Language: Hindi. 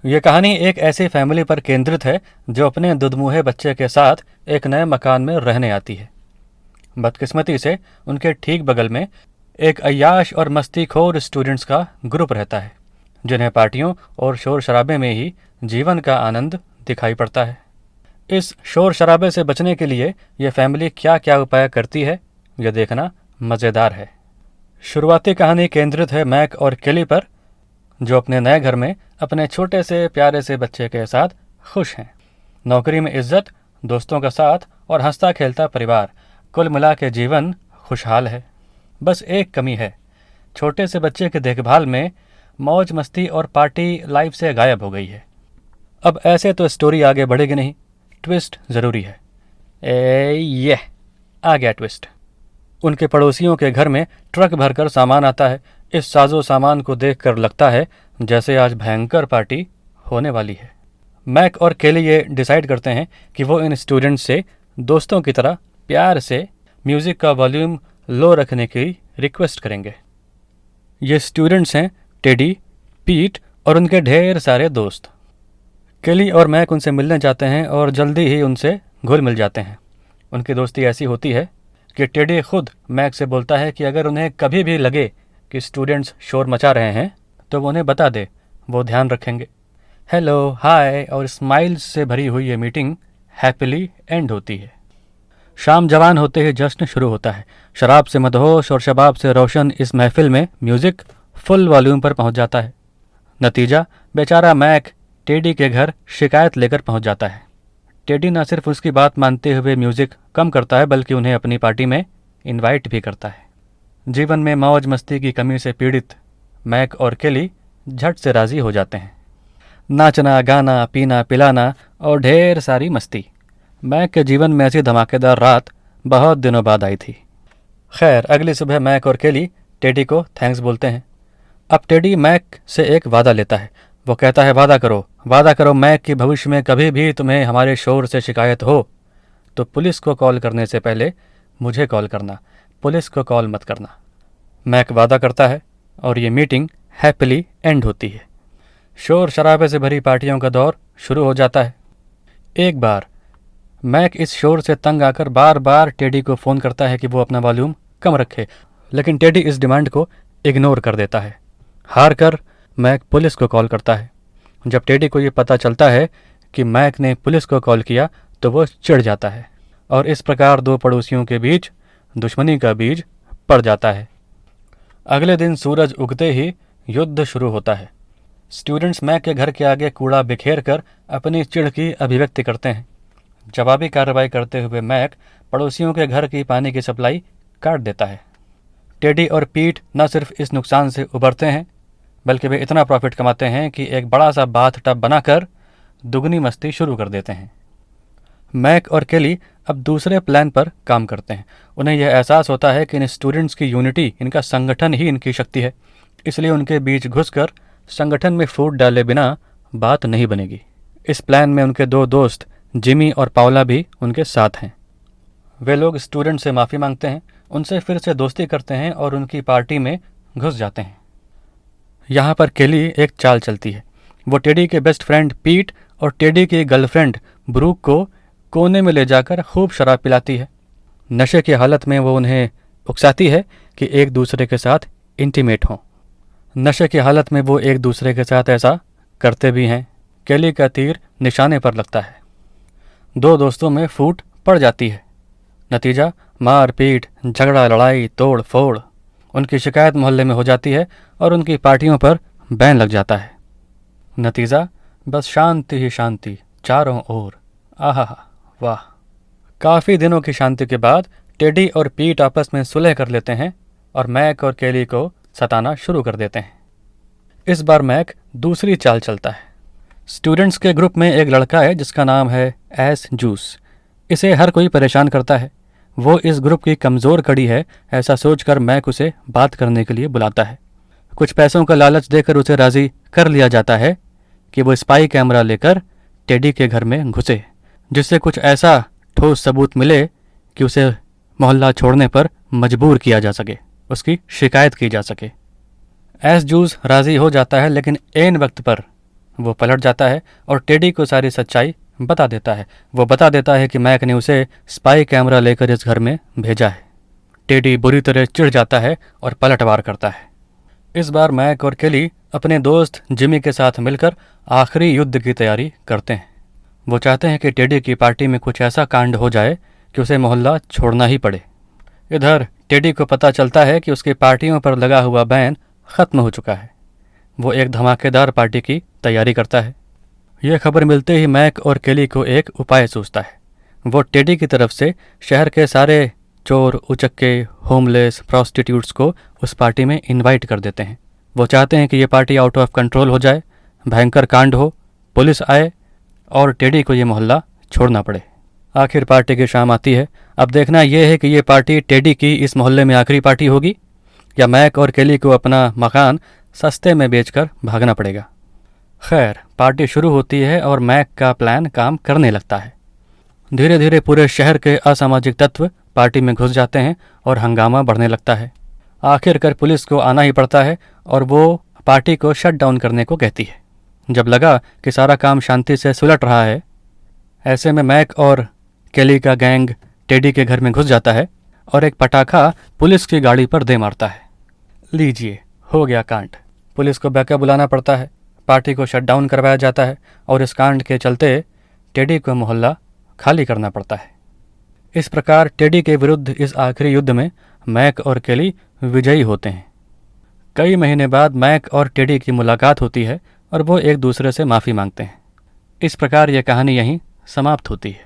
ये कहानी एक ऐसी फैमिली पर केंद्रित है जो अपने दुधमुहे बच्चे के साथ एक नए मकान में रहने आती है। बदकिस्मती से उनके ठीक बगल में एक अय्याश और मस्तीखोर स्टूडेंट्स का ग्रुप रहता है, जिन्हें पार्टियों और शोर शराबे में ही जीवन का आनंद दिखाई पड़ता है। इस शोर शराबे से बचने के लिए यह फैमिली क्या क्या उपाय करती है, यह देखना मज़ेदार है। शुरुआती कहानी केंद्रित है मैक और केली पर, जो अपने नए घर में अपने छोटे से प्यारे से बच्चे के साथ खुश हैं। नौकरी में इज्जत, दोस्तों का साथ और हंसता खेलता परिवार, कुल मिला के जीवन खुशहाल है। बस एक कमी है, छोटे से बच्चे की देखभाल में मौज मस्ती और पार्टी लाइफ से गायब हो गई है। अब ऐसे तो स्टोरी आगे बढ़ेगी नहीं, ट्विस्ट ज़रूरी है। ये आ गया ट्विस्ट। उनके पड़ोसियों के घर में ट्रक भरकर सामान आता है। इस साजो सामान को देखकर लगता है जैसे आज भयंकर पार्टी होने वाली है। मैक और केली ये डिसाइड करते हैं कि वो इन स्टूडेंट्स से दोस्तों की तरह प्यार से म्यूज़िक का वॉल्यूम लो रखने की रिक्वेस्ट करेंगे। ये स्टूडेंट्स हैं टेडी, पीट और उनके ढेर सारे दोस्त। केली और मैक उनसे मिलने जाते हैं और जल्दी ही उनसे घुल मिल जाते हैं। उनकी दोस्ती ऐसी होती है कि टेडी खुद मैक से बोलता है कि अगर उन्हें कभी भी लगे कि स्टूडेंट्स शोर मचा रहे हैं तो वो उन्हें बता दे, वो ध्यान रखेंगे। हेलो, हाय और स्माइल्स से भरी हुई ये मीटिंग हैप्पीली एंड होती है। शाम जवान होते ही जश्न शुरू होता है। शराब से मदहोश और शबाब से रोशन इस महफिल में म्यूज़िक फुल वॉल्यूम पर पहुंच जाता है। नतीजा, बेचारा मैक टेडी के घर शिकायत लेकर पहुंच जाता है। टेडी न सिर्फ उसकी बात मानते हुए म्यूज़िक कम करता है, बल्कि उन्हें अपनी पार्टी में इनवाइट भी करता है। जीवन में मौज मस्ती की कमी से पीड़ित मैक और केली झट से राज़ी हो जाते हैं। नाचना, गाना, पीना, पिलाना और ढेर सारी मस्ती। मैक के जीवन में ऐसी धमाकेदार रात बहुत दिनों बाद आई थी। खैर, अगली सुबह मैक और केली टेडी को थैंक्स बोलते हैं। अब टेडी मैक से एक वादा लेता है। वो कहता है, वादा करो मैक कि भविष्य में कभी भी तुम्हें हमारे शोर से शिकायत हो तो पुलिस को कॉल करने से पहले मुझे कॉल करना, पुलिस को कॉल मत करना। मैक वादा करता है और ये मीटिंग हैप्पीली एंड होती है। शोर शराबे से भरी पार्टियों का दौर शुरू हो जाता है। एक बार मैक इस शोर से तंग आकर बार बार टेडी को फ़ोन करता है कि वो अपना वॉल्यूम कम रखे, लेकिन टेडी इस डिमांड को इग्नोर कर देता है। हार कर मैक पुलिस को कॉल करता है। जब टेडी को ये पता चलता है कि मैक ने पुलिस को कॉल किया तो वो चिढ़ जाता है और इस प्रकार दो पड़ोसियों के बीच दुश्मनी का बीज पड़ जाता है। अगले दिन सूरज उगते ही युद्ध शुरू होता है। स्टूडेंट्स मैक के घर के आगे कूड़ा बिखेर कर अपनी चिढ़ की अभिव्यक्ति करते हैं। जवाबी कार्रवाई करते हुए मैक पड़ोसियों के घर की पानी की सप्लाई काट देता है। टेडी और पीट न सिर्फ इस नुकसान से उबरते हैं, बल्कि वे इतना प्रॉफिट कमाते हैं कि एक बड़ा सा बाथ टब बनाकर दुगनी मस्ती शुरू कर देते हैं। मैक और केली अब दूसरे प्लान पर काम करते हैं। उन्हें यह एहसास होता है कि इन स्टूडेंट्स की यूनिटी, इनका संगठन ही इनकी शक्ति है। इसलिए उनके बीच घुसकर संगठन में फूट डाले बिना बात नहीं बनेगी। इस प्लान में उनके दो दोस्त जिमी और पाओला भी उनके साथ हैं। वे लोग स्टूडेंट से माफ़ी मांगते हैं, उनसे फिर से दोस्ती करते हैं और उनकी पार्टी में घुस जाते हैं। यहाँ पर केली एक चाल चलती है। वो टेडी के बेस्ट फ्रेंड पीट और टेडी की गर्लफ्रेंड ब्रूक को कोने में ले जाकर खूब शराब पिलाती है। नशे की हालत में वो उन्हें उकसाती है कि एक दूसरे के साथ इंटीमेट हों। नशे की हालत में वो एक दूसरे के साथ ऐसा करते भी हैं। केली का तीर निशाने पर लगता है। दो दोस्तों में फूट पड़ जाती है। नतीजा, मार पीट, झगड़ा, लड़ाई, तोड़ फोड़। उनकी शिकायत मोहल्ले में हो जाती है और उनकी पार्टियों पर बैन लग जाता है। नतीजा, बस शांति ही शांति चारों ओर। आहा, वाह। काफ़ी दिनों की शांति के बाद टेडी और पीट आपस में सुलह कर लेते हैं और मैक और केली को सताना शुरू कर देते हैं। इस बार मैक दूसरी चाल चलता है। स्टूडेंट्स के ग्रुप में एक लड़का है जिसका नाम है एस जूस। इसे हर कोई परेशान करता है। वो इस ग्रुप की कमज़ोर कड़ी है, ऐसा सोचकर मैक उसे बात करने के लिए बुलाता है। कुछ पैसों का लालच देकर उसे राज़ी कर लिया जाता है कि वो स्पाई कैमरा लेकर टेडी के घर में घुसे, जिससे कुछ ऐसा ठोस सबूत मिले कि उसे मोहल्ला छोड़ने पर मजबूर किया जा सके, उसकी शिकायत की जा सके। एस जूस राज़ी हो जाता है, लेकिन ऐन वक्त पर वो पलट जाता है और टेडी को सारी सच्चाई बता देता है। वो बता देता है कि मैक ने उसे स्पाई कैमरा लेकर इस घर में भेजा है। टेडी बुरी तरह चिढ़ जाता है और पलटवार करता है। इस बार मैक और केली अपने दोस्त जिमी के साथ मिलकर आखिरी युद्ध की तैयारी करते हैं। वो चाहते हैं कि टेडी की पार्टी में कुछ ऐसा कांड हो जाए कि उसे मोहल्ला छोड़ना ही पड़े। इधर टेडी को पता चलता है कि उसकी पार्टियों पर लगा हुआ बैन ख़त्म हो चुका है। वो एक धमाकेदार पार्टी की तैयारी करता है। यह खबर मिलते ही मैक और केली को एक उपाय सूझता है। वो टेडी की तरफ से शहर के सारे चोर, उचक्के, होमलेस, प्रॉस्टिट्यूट्स को उस पार्टी में इनवाइट कर देते हैं। वो चाहते हैं कि ये पार्टी आउट ऑफ कंट्रोल हो जाए, भयंकर कांड हो, पुलिस आए और टेडी को ये मोहल्ला छोड़ना पड़े। आखिर पार्टी की शाम आती है। अब देखना यह है कि ये पार्टी टेडी की इस मोहल्ले में आखिरी पार्टी होगी या मैक और केली को अपना मकान सस्ते में बेचकर भागना पड़ेगा। खैर, पार्टी शुरू होती है और मैक का प्लान काम करने लगता है। धीरे धीरे पूरे शहर के असामाजिक तत्व पार्टी में घुस जाते हैं और हंगामा बढ़ने लगता है। आखिरकार पुलिस को आना ही पड़ता है और वो पार्टी को शट डाउन करने को कहती है। जब लगा कि सारा काम शांति से सुलट रहा है, ऐसे में मैक और केली का गैंग टेडी के घर में घुस जाता है और एक पटाखा पुलिस की गाड़ी पर दे मारता है। लीजिए, हो गया कांड। पुलिस को बैकअप बुलाना पड़ता है, पार्टी को शट डाउन करवाया जाता है और इस कांड के चलते टेडी को मोहल्ला खाली करना पड़ता है। इस प्रकार टेडी के विरुद्ध इस आखिरी युद्ध में मैक और केली विजयी होते हैं। कई महीने बाद मैक और टेडी की मुलाकात होती है और वो एक दूसरे से माफ़ी मांगते हैं। इस प्रकार यह कहानी यहीं समाप्त होती है।